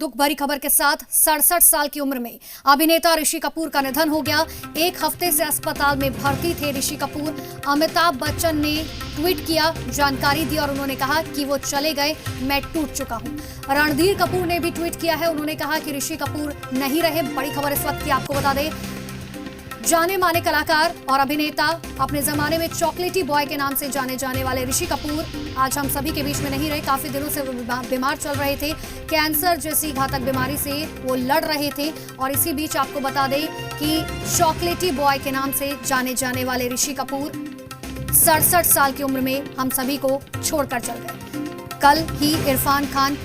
दुख भरी खबर के साथ 67 साल की उम्र में अभिनेता ऋषि कपूर का निधन हो गया। एक हफ्ते से अस्पताल में भर्ती थे ऋषि कपूर। अमिताभ बच्चन ने ट्वीट किया, जानकारी दी और उन्होंने कहा कि वो चले गए, मैं टूट चुका हूं। रणधीर कपूर ने भी ट्वीट किया है, उन्होंने कहा कि ऋषि कपूर नहीं रहे। बड़ी खबर इस वक्त की आपको बता दें, जाने माने कलाकार और अभिनेता, अपने जमाने में चॉकलेटी बॉय के नाम से जाने जाने वाले ऋषि कपूर आज हम सभी के बीच में नहीं रहे। काफी दिनों से वो बीमार चल रहे थे, कैंसर जैसी घातक बीमारी से वो लड़ रहे थे। और इसी बीच आपको बता दें कि चॉकलेटी बॉय के नाम से जाने जाने वाले ऋषि कपूर 67 साल की उम्र में हम सभी को छोड़कर चल गए। कल ही इरफान खान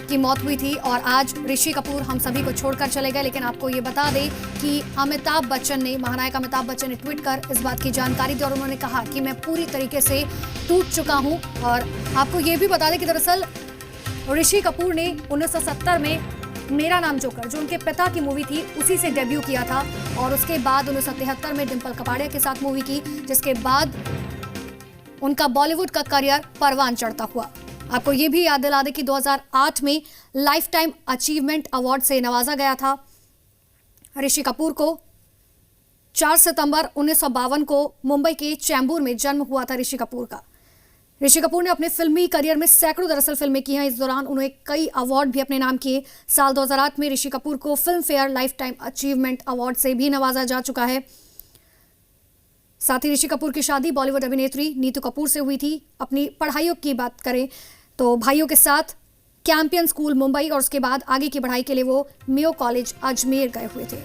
की मौत हुई थी और आज ऋषि कपूर हम सभी को छोड़कर चले गए। लेकिन आपको ये बता दें कि अमिताभ बच्चन ने, महानायक अमिताभ बच्चन ने ट्वीट कर इस बात की जानकारी दी और उन्होंने कहा कि मैं पूरी तरीके से टूट चुका हूं। और आपको ये भी बता दें कि दरअसल ऋषि कपूर ने 1970 में मेरा नाम जोकर, जो उनके पिता की मूवी थी, उसी से डेब्यू किया था और उसके बाद 1973 में डिंपल कपाड़िया के साथ मूवी की, जिसके बाद उनका बॉलीवुड का करियर परवान चढ़ता हुआ। आपको ये भी याद दिला दें कि 2008 में लाइफ टाइम अचीवमेंट अवार्ड से नवाजा गया था ऋषि कपूर को। 4 सितंबर 1952 को मुंबई के चैंबूर में जन्म हुआ था ऋषि कपूर का। ऋषि कपूर ने अपने फिल्मी करियर में सैकड़ों दरअसल फिल्में की हैं। इस दौरान उन्हें कई अवार्ड भी अपने नाम किए। साल 2008 में ऋषि कपूर को film fair life time achievement award से भी नवाजा जा चुका है। साथ ही ऋषि कपूर की शादी बॉलीवुड अभिनेत्री नीतू कपूर से हुई थी। अपनी पढ़ाइयों की बात करें तो भाइयों के साथ कैंपियन स्कूल मुंबई और उसके बाद आगे की पढ़ाई के लिए वो मेयो कॉलेज अजमेर गए हुए थे।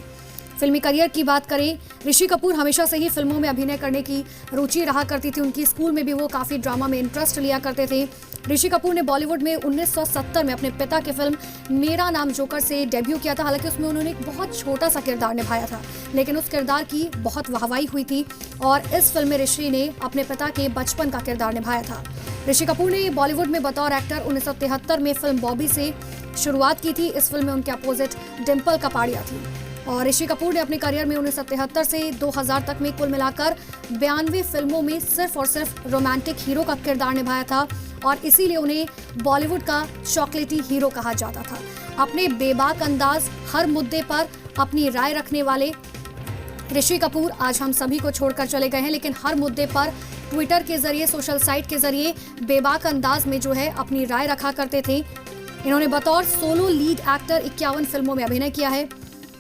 फिल्मी करियर की बात करें, ऋषि कपूर हमेशा से ही फिल्मों में अभिनय करने की रुचि रहा करती थी। उनकी स्कूल में भी वो काफ़ी ड्रामा में इंटरेस्ट लिया करते थे। ऋषि कपूर ने बॉलीवुड में 1970 में अपने पिता की फिल्म मेरा नाम जोकर से डेब्यू किया था। हालांकि उसमें उन्होंने एक बहुत छोटा सा किरदार निभाया था, लेकिन उस किरदार की बहुत वाहवाही हुई थी और इस फिल्म में ऋषि ने अपने पिता के बचपन का किरदार निभाया था। ऋषि कपूर ने बॉलीवुड में बतौर एक्टर 1973 में फिल्म बॉबी से शुरुआत की थी। इस फिल्म में उनके अपोजिट डिंपल कपाड़िया थी और ऋषि कपूर ने अपने करियर में 1973 से 2000 तक में कुल मिलाकर 92 फिल्मों में सिर्फ और सिर्फ रोमांटिक हीरो का किरदार निभाया था और इसीलिए उन्हें बॉलीवुड का चॉकलेटी हीरो कहा जाता था। अपने बेबाक अंदाज, हर मुद्दे पर अपनी राय रखने वाले ऋषि कपूर आज हम सभी को छोड़कर चले गए हैं। लेकिन हर मुद्दे पर ट्विटर के जरिए, सोशल साइट के जरिए बेबाक अंदाज में जो है अपनी राय रखा करते थे। इन्होंने बतौर सोलो लीड एक्टर 51 फिल्मों में अभिनय किया है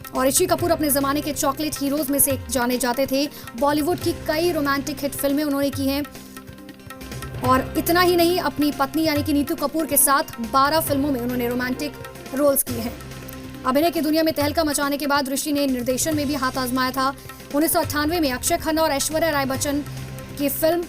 और ऋषि कपूर अपने जमाने के चॉकलेट हीरोज में से एक जाने जाते थे। बॉलीवुड की कई रोमांटिक हिट फिल्में उन्होंने की हैं और इतना ही नहीं, अपनी पत्नी यानी कि नीतू कपूर के साथ 12 फिल्मों में उन्होंने रोमांटिक रोल्स किए हैं। अभिनय की दुनिया में तहलका मचाने के बाद ऋषि ने निर्देशन में भी हाथ आजमाया था। 1998 में अक्षय खन्ना और ऐश्वर्या राय बच्चन की फिल्म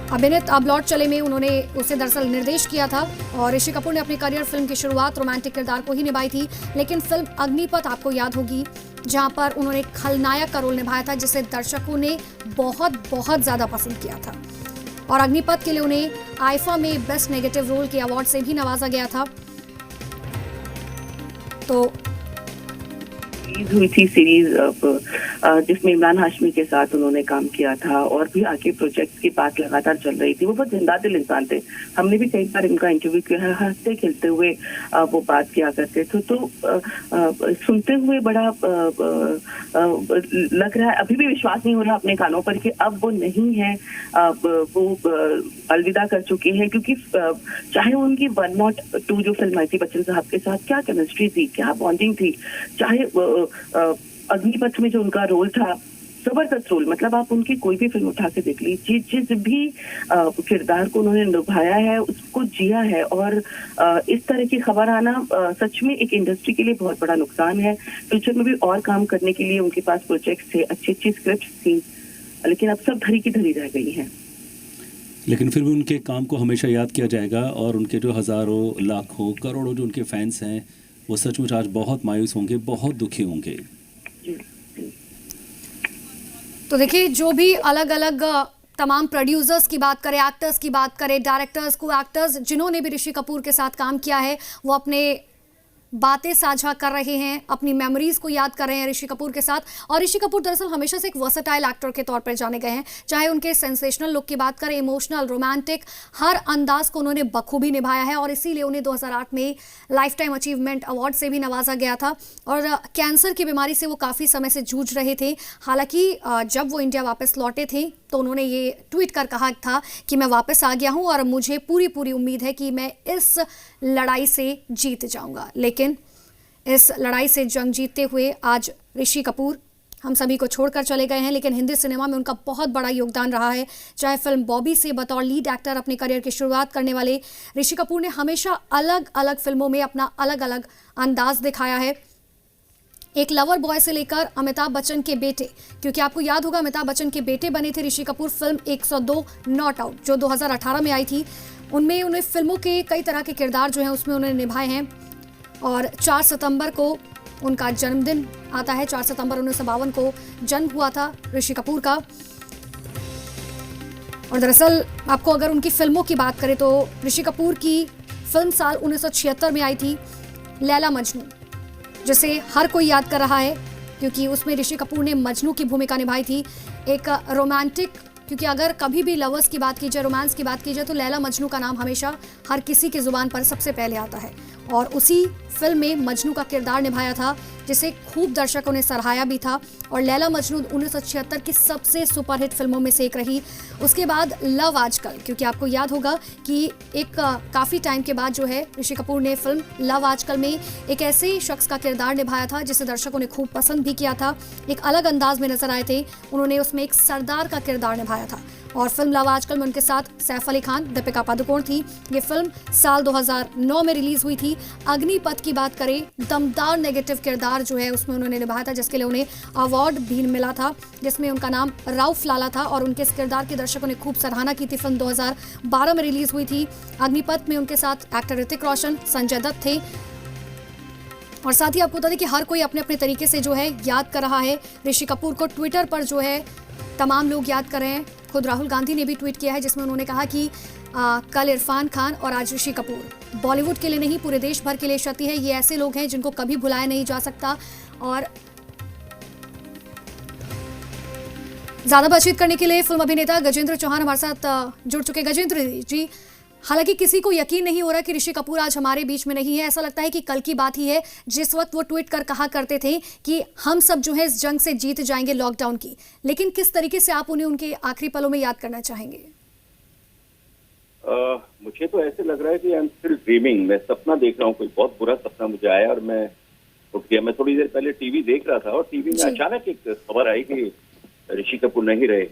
अभिनीत अब लौट चले में उन्होंने उसे दरअसल निर्देश किया था और ऋषि कपूर ने अपनी करियर फिल्म की शुरुआत रोमांटिक किरदार को ही निभाई थी। लेकिन फिल्म अग्निपथ आपको याद होगी, जहां पर उन्होंने खलनायक का रोल निभाया था, जिसे दर्शकों ने बहुत ज्यादा पसंद किया था और अग्निपथ के लिए उन्हें आईफा में बेस्ट नेगेटिव रोल के अवार्ड से भी नवाजा गया था। तो हुई थी सीरीज जिसमें इमरान हाशमी के साथ उन्होंने काम किया था और भी आगे प्रोजेक्ट्स की बात लगातार चल रही थी। वो बहुत जिंदा दिल इंसान थे। हमने भी कई बार इनका इंटरव्यू किया है, हंसते खेलते हुए वो बात किया करते थे। तो सुनते हुए बड़ा लग रहा है, अभी भी विश्वास नहीं हो रहा अपने कानों पर कि अब वो नहीं है, वो अलविदा कर चुके हैं। क्योंकि चाहे उनकी 102 जो फिल्म आई थी बच्चन साहब के साथ, क्या केमिस्ट्री थी, क्या बॉन्डिंग थी, चाहे अग्निपथ में जो उनका रोल था, जबरदस्त रोल। मतलब आप उनकी कोई भी फिल्म उठा के देख लीजिए, जिस भी किरदार को उन्होंने निभाया है उसको जिया है। और इस तरह की खबर आना सच में एक इंडस्ट्री के लिए बहुत बड़ा नुकसान है। फ्यूचर में भी और काम करने के लिए उनके पास प्रोजेक्ट्स थे, अच्छी स्क्रिप्ट थी, लेकिन अब सब धरी की धरी रह गई हैं। लेकिन फिर भी उनके काम को हमेशा याद किया जाएगा और उनके जो हज़ारों, लाखों, करोड़ों जो उनके फैंस हैं, वो सचमुच आज बहुत मायूस होंगे, बहुत दुखी होंगे। तो देखिए, जो भी अलग अलग तमाम प्रोड्यूसर्स की बात करें, एक्टर्स की बात करें, डायरेक्टर्स को एक्टर्स जिन्होंने भी ऋषि कपूर के साथ काम किया है, वो अपने बातें साझा कर रहे हैं, अपनी मेमोरीज को याद कर रहे हैं ऋषि कपूर के साथ। और ऋषि कपूर दरअसल हमेशा से एक वर्सेटाइल एक्टर के तौर पर जाने गए हैं, चाहे उनके सेंसेशनल लुक की बात करें, इमोशनल, रोमांटिक, हर अंदाज को उन्होंने बखूबी निभाया है और इसीलिए उन्हें 2008 में लाइफ टाइम अचीवमेंट अवार्ड से भी नवाजा गया था। और कैंसर की बीमारी से वो काफ़ी समय से जूझ रहे थे। हालांकि जब वो इंडिया वापस लौटे थे तो उन्होंने ये ट्वीट कर कहा था कि मैं वापस आ गया हूं और मुझे पूरी उम्मीद है कि मैं इस लड़ाई से जीत जाऊंगा। लेकिन इस लड़ाई से जंग जीतते हुए आज ऋषि कपूर हम सभी को छोड़कर चले गए हैं। लेकिन हिंदी सिनेमा में उनका बहुत बड़ा योगदान रहा है। चाहे फिल्म बॉबी से बतौर लीड एक्टर अपने करियर की शुरुआत करने वाले ऋषि कपूर ने हमेशा अलग अलग फिल्मों में अपना अलग अलग अंदाज दिखाया है। एक लवर बॉय से लेकर अमिताभ बच्चन के बेटे, क्योंकि आपको याद होगा अमिताभ बच्चन के बेटे बने थे Rishi Kapoor. Film 102 not out जो 2018 में आई थी, उनमें उन्हें फिल्मों के कई तरह के किरदार जो हैं उसमें उन्होंने निभाए हैं। और 4 सितंबर को उनका जन्मदिन आता है। 4 सितंबर 1952 को जन्म हुआ था ऋषि कपूर का। और दरअसल आपको अगर उनकी फिल्मों की बात करें तो ऋषि कपूर की फिल्म साल 1976 में आई थी लैला मजनू, जिसे हर कोई याद कर रहा है क्योंकि उसमें ऋषि कपूर ने मजनू की भूमिका निभाई थी। एक रोमांटिक, क्योंकि अगर कभी भी लवर्स की बात की जाए, रोमांस की बात की जाए तो लैला मजनू का नाम हमेशा हर किसी की जुबान पर सबसे पहले आता है। और उसी फिल्म में मजनू का किरदार निभाया था जिसे खूब दर्शकों ने सराहाया भी था। और लैला मजनू 1976 की सबसे सुपरहिट फिल्मों में से एक रही। उसके बाद लव आजकल, क्योंकि आपको याद होगा कि एक काफ़ी टाइम के बाद जो है ऋषि कपूर ने फिल्म लव आजकल में एक ऐसे शख्स का किरदार निभाया था जिसे दर्शकों ने खूब पसंद भी किया था। एक अलग अंदाज में नजर आए थे। उन्होंने उसमें एक सरदार का किरदार निभाया था। और फिल्म लव आजकल में उनके साथ सैफ अली खान, दीपिका पादुकोण थी। ये फिल्म साल 2009 में रिलीज हुई थी। अग्निपथ की बात करें, दमदार नेगेटिव किरदार जो है उसमें उन्होंने निभाया था, जिसके लिए उन्हें अवार्ड भी मिला था, जिसमें उनका नाम राउफ लाला था। और उनके इस किरदार की दर्शकों ने खूब सराहना की थी। फिल्म 2012 में रिलीज हुई थी। अग्निपथ में उनके साथ एक्टर ऋतिक रोशन, संजय दत्त थे। और साथ ही आपको बता दें कि हर कोई अपने अपने तरीके से जो है याद कर रहा है ऋषि कपूर को। ट्विटर पर जो है तमाम लोग याद कर रहे हैं। खुद राहुल गांधी ने भी ट्वीट किया है जिसमें उन्होंने कहा कि कल इरफान खान और आज ऋषि कपूर बॉलीवुड के लिए नहीं पूरे देश भर के लिए क्षति है। ये ऐसे लोग हैं जिनको कभी भुलाया नहीं जा सकता। और ज्यादा बातचीत करने के लिए फिल्म अभिनेता गजेंद्र चौहान हमारे साथ जुड़ चुके। गजेंद्र जी, हालांकि किसी को यकीन नहीं हो रहा कि ऋषि कपूर आज हमारे बीच में नहीं है। ऐसा लगता है कि कल की बात ही है जिस वक्त वो ट्वीट कर कहा करते थे कि हम सब जो है इस जंग से जीत जाएंगे लॉकडाउन की। लेकिन किस तरीके से आप उन्हें उनके आखिरी पलों में याद करना चाहेंगे? मुझे तो ऐसे लग रहा है कि आई एम स्टिल ड्रीमिंग। मैं सपना देख रहा हूँ, कोई बहुत बुरा सपना मुझे आया और मैं उठ गया। मैं थोड़ी देर पहले टीवी देख रहा था और टीवी में अचानक एक खबर आई कि ऋषि कपूर नहीं रहे।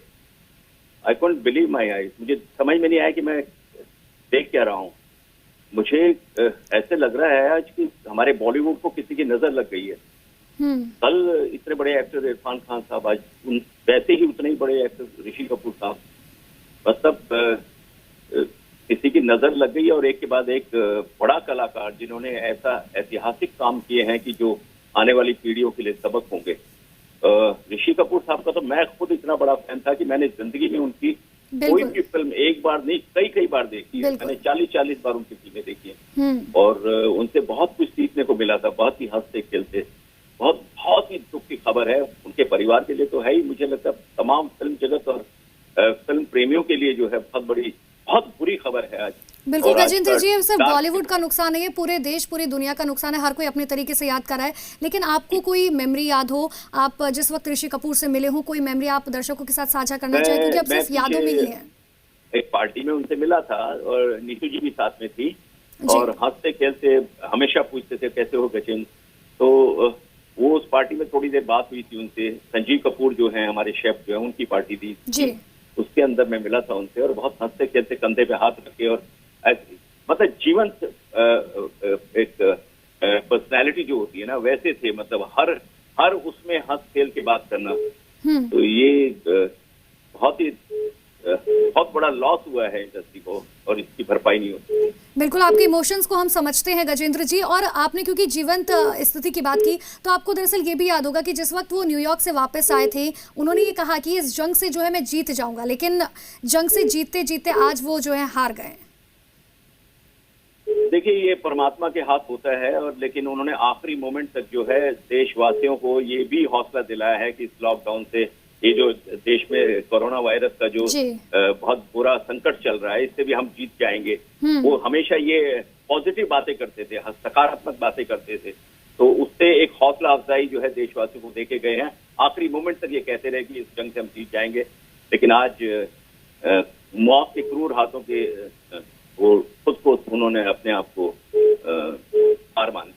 I can't believe my eyes. मुझे समझ में नहीं आया कि मैं देख क्या रहा हूँ। मुझे ऐसे लग रहा है आज कि हमारे बॉलीवुड को किसी की नजर लग गई है। कल इतने बड़े एक्टर इरफान खान साहब, आज वैसे ही उतने ही बड़े एक्टर ऋषि कपूर साहब, मतलब किसी की नजर लग गई। और एक के बाद एक बड़ा कलाकार जिन्होंने ऐसा ऐतिहासिक काम किए हैं कि जो आने वाली पीढ़ियों के लिए सबक होंगे। ऋषि कपूर साहब का तो मैं खुद इतना बड़ा फैन था कि मैंने जिंदगी में उनकी कोई भी फिल्म एक बार नहीं कई बार देखी है। मैंने 40 बार उनकी फिल्में देखी हैं और उनसे बहुत कुछ सीखने को मिला था। बहुत ही हंसते खेलते, बहुत ही दुख की खबर है उनके परिवार के लिए तो है ही, मुझे लगता है तमाम फिल्म जगत और फिल्म प्रेमियों के लिए जो है बहुत बुरी खबर है आज। बिल्कुल गजेंद्र जी, सिर्फ बॉलीवुड का नुकसान नहीं है, पूरे देश पूरी दुनिया का नुकसान है। हर कोई अपने तरीके से याद कर रहा है। लेकिन आपको कोई मेमोरी याद हो, आप जिस वक्त ऋषि कपूर से मिले हो, कोई मेमोरी आप दर्शकों के साथ साझा करना चाहें, क्योंकि अब सिर्फ यादों में ही है। एक पार्टी में उनसे मिला था और नीतू जी भी साथ में थी और हंसते खेलते हमेशा पूछते थे कैसे हो गजेंद्र। तो वो उस पार्टी में थोड़ी देर बात हुई थी उनसे। संजीव कपूर जो है हमारे शेफ जो है, उनकी पार्टी थी जी, उसके अंदर मैं मिला था उनसे और बहुत हंसते खेलते कंधे पे हाथ रखे और मतलब जीवंत एक पर्सनैलिटी जो होती है ना वैसे थे। मतलब हर उसमें हंस खेल के बात करना, तो ये बहुत बड़ा लॉस हुआ है इंडस्ट्री को और इसकी भरपाई नहीं होती। बिल्कुल, आपके इमोशंस को हम समझते हैं गजेंद्र जी। और आपने क्योंकि जीवंत स्थिति की बात की, तो आपको दरअसल ये भी याद होगा कि जिस वक्त वो न्यूयॉर्क से वापस आए थे, उन्होंने ये कहा कि इस जंग से जो है मैं जीत जाऊंगा। लेकिन जंग से जीतते जीतते आज वो जो है हार गए। देखिए, ये परमात्मा के हाथ होता है, और लेकिन उन्होंने आखिरी मोमेंट तक जो है देशवासियों को ये भी हौसला दिलाया है कि इस लॉकडाउन से, ये जो देश में कोरोना वायरस का जो बहुत बुरा संकट चल रहा है, इससे भी हम जीत जाएंगे। वो हमेशा ये पॉजिटिव बातें करते थे, सकारात्मक बातें करते थे, तो उससे एक हौसला अफजाई जो है देशवासियों को देके गए हैं। आखिरी मोमेंट तक ये कहते रहे कि इस जंग से हम जीत जाएंगे, लेकिन आज मौत के क्रूर हाथों के वो खुद को उन्होंने अपने आप को हार मान।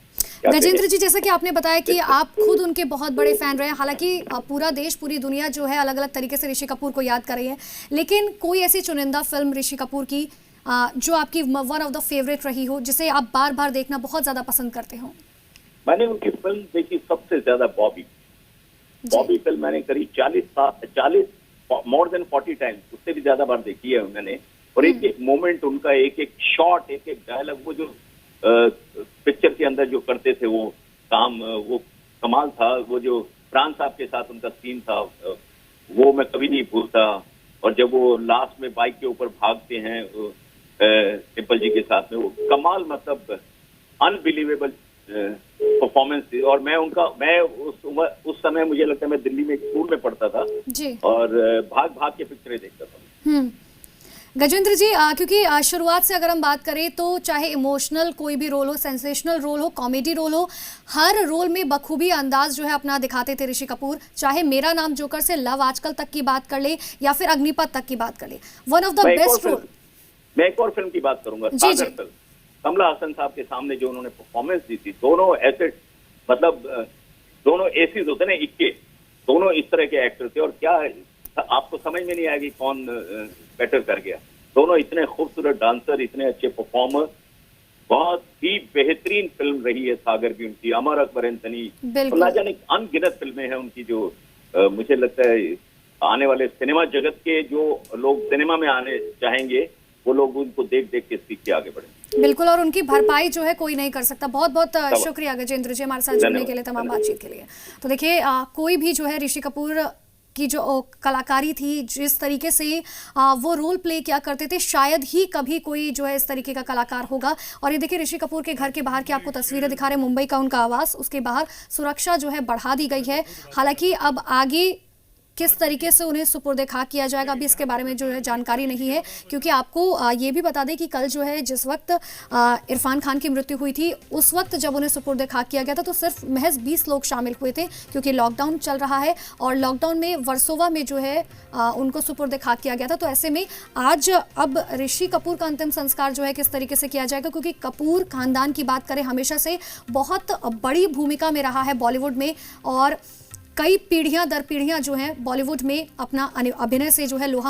गजेंद्र जी, जैसा कि आपने बताया कि आप खुद उनके बहुत बड़े फैन रहे हैं, हालांकि पूरा देश, पूरी दुनिया जो है अलग अलग तरीके से ऋषि कपूर को याद कर रही है, लेकिन कोई ऐसी चुनिंदा फिल्म ऋषि कपूर की जो आपकी वन ऑफ द फेवरेट रही हो, जिसे आप बार बार देखना बहुत ज्यादा पसंद करते हो? मैंने उनकी फिल्म देखी सबसे ज्यादा बॉबी फिल्म मैंने करीब 40 मोर देन 40 टाइम्स, उससे भी ज्यादा बार देखी है मैंने। और एक एक मोमेंट उनका, एक एक शॉट, एक एक डायलॉग, वो जो पिक्चर के अंदर जो करते थे वो काम, वो कमाल था। वो जो प्राण साहब के साथ उनका सीन था, वो मैं कभी नहीं भूलता। और जब वो लास्ट में बाइक के ऊपर भागते हैं डिम्पल जी के साथ में, वो कमाल, मतलब अनबिलीवेबल परफॉर्मेंस थी। और मैं उस समय मुझे लगता है मैं दिल्ली में एक स्कूल में पढ़ता था जी, और भाग भाग के पिक्चरें देखता था। गजेंद्र जी, क्योंकि शुरुआत से अगर हम बात करें तो चाहे इमोशनल कोई भी रोल हो, सेंसेशनल रोल हो, कॉमेडी रोल हो, हर रोल में बखूबी अंदाज जो है अपना दिखाते थे ऋषि कपूर। चाहे मेरा नाम जोकर से लव आजकल तक की बात कर ले या फिर अग्निपथ तक की बात कर ले, one of the best role. मैं एक और फिल्म की बात करूंगा, सागर फिल्म। कमला हसन साहब के सामने जो उन्होंने परफॉर्मेंस दी थी, दोनों ऐसे, मतलब दोनों एसीज होते ना, इक्के, दोनों इस तरह के एक्टर थे। और क्या आपको समझ में नहीं आएगी कौन बेटर कर गया। दोनों इतने खूबसूरत डांसर, इतने अच्छे परफॉर्मर। बहुत ही बेहतरीन फिल्म रही है सागर भी उनकी, अमर अकबर एंथनी, ना जाने अनगिनत फिल्में हैं उनकी, जो मुझे लगता है आने वाले सिनेमा जगत के जो लोग सिनेमा में आने चाहेंगे, वो लोग उनको देख देख के सीख के आगे बढ़े। बिल्कुल, और उनकी भरपाई जो है कोई नहीं कर सकता। बहुत बहुत शुक्रिया गजेंद्र जी हमारे साथ जुड़ने के लिए, तमाम बातचीत के लिए। तो देखिए, कोई भी जो है ऋषि कपूर की जो कलाकारी थी, जिस तरीके से वो रोल प्ले किया करते थे, शायद ही कभी कोई जो है इस तरीके का कलाकार होगा। और ये देखिए, ऋषि कपूर के घर के बाहर की आपको तस्वीरें दिखा रहे हैं, मुंबई का उनका आवास, उसके बाहर सुरक्षा जो है बढ़ा दी गई है। हालांकि अब आगे किस तरीके से उन्हें सुपुर्द खाक किया जाएगा, अभी इसके बारे में जो है जानकारी नहीं है, क्योंकि आपको ये भी बता दें कि कल जो है जिस वक्त इरफान खान की मृत्यु हुई थी, उस वक्त जब उन्हें सुपुर्द खाक किया गया था तो सिर्फ महज 20 लोग शामिल हुए थे, क्योंकि लॉकडाउन चल रहा है और लॉकडाउन में वर्सोवा में जो है उनको सुपुर्द खाक किया गया था। तो ऐसे में आज अब ऋषि कपूर का अंतिम संस्कार जो है किस तरीके से किया जाएगा, क्योंकि कपूर खानदान की बात करें हमेशा से बहुत बड़ी भूमिका में रहा है बॉलीवुड में, और कई पीढ़ियां दर पीढ़ियां जो है बॉलीवुड में अपना अभिनय से जो है लोहा